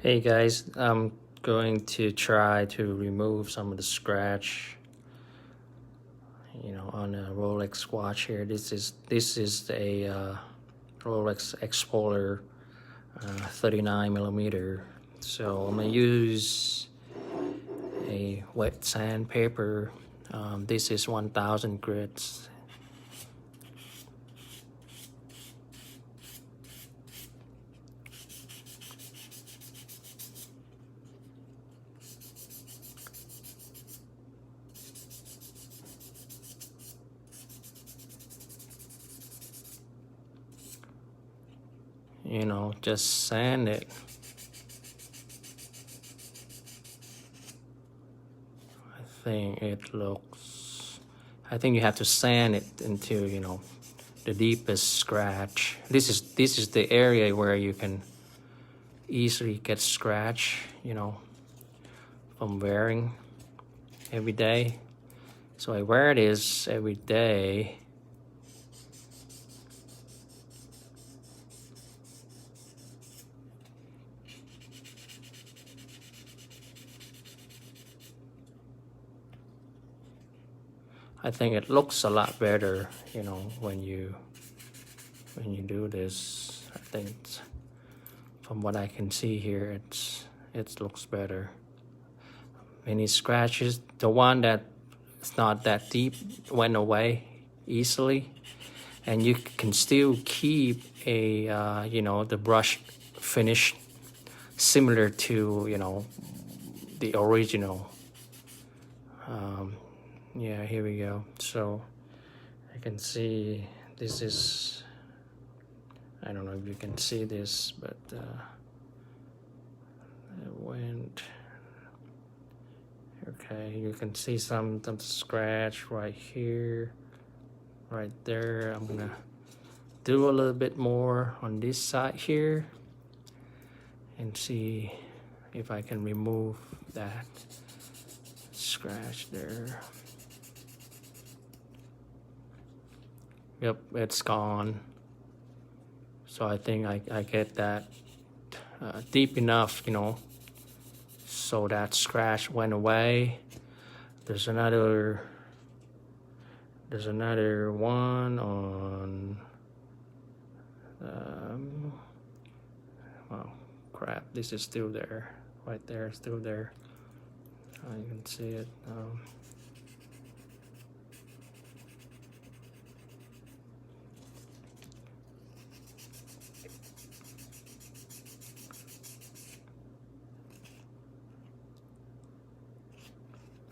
Hey guys, I'm going to try to remove some of the scratch, on a Rolex watch here. This is a Rolex Explorer 39 millimeter. So I'm gonna use a wet sandpaper. This is 1000 grits. Just sand it. I think you have to sand it until the deepest scratch. This is the area where you can easily get scratch, from wearing every day. So I wear this every day. I think it looks a lot better, when you do this. I think from what I can see here, it looks better. Any scratches, the one that it's not that deep went away easily, and you can still keep a the brush finish similar to the original. Yeah, here we go. So I can see this is, I don't know if you can see this, but it went. Okay, you can see some scratch right here, right there. I'm gonna do a little bit more on this side here and see if I can remove that scratch there. Yep, it's gone. So I think I get that deep enough, so that scratch went away. There's another one on oh crap, this is still there, right there, still there. You can see it.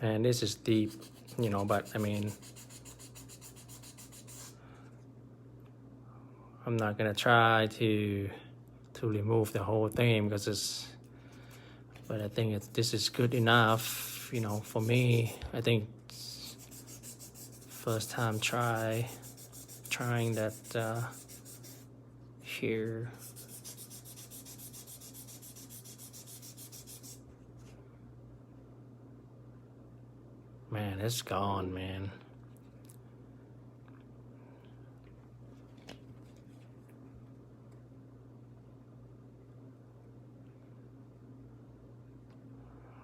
And this is deep, but I mean, I'm not gonna try to remove the whole thing because but I think this is good enough, for me. I think first time trying that here. Man, it's gone, man.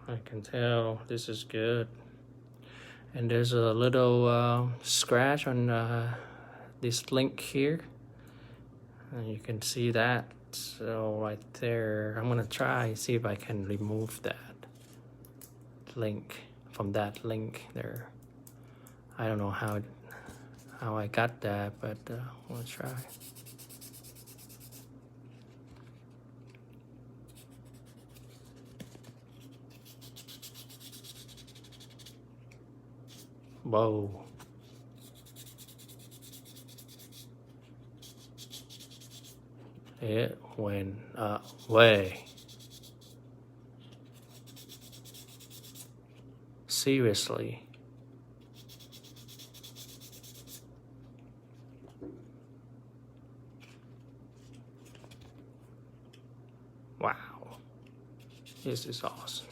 I can tell this is good. And there's a little scratch on this link here. And you can see that. So right there, I'm gonna try see if I can remove that link from that link there. I don't know how I got that, but we'll try. Whoa. It went away. Seriously. Wow. This is awesome.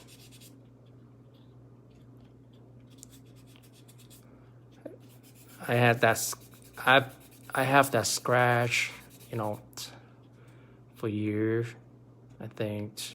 I have that scratch, for years. I think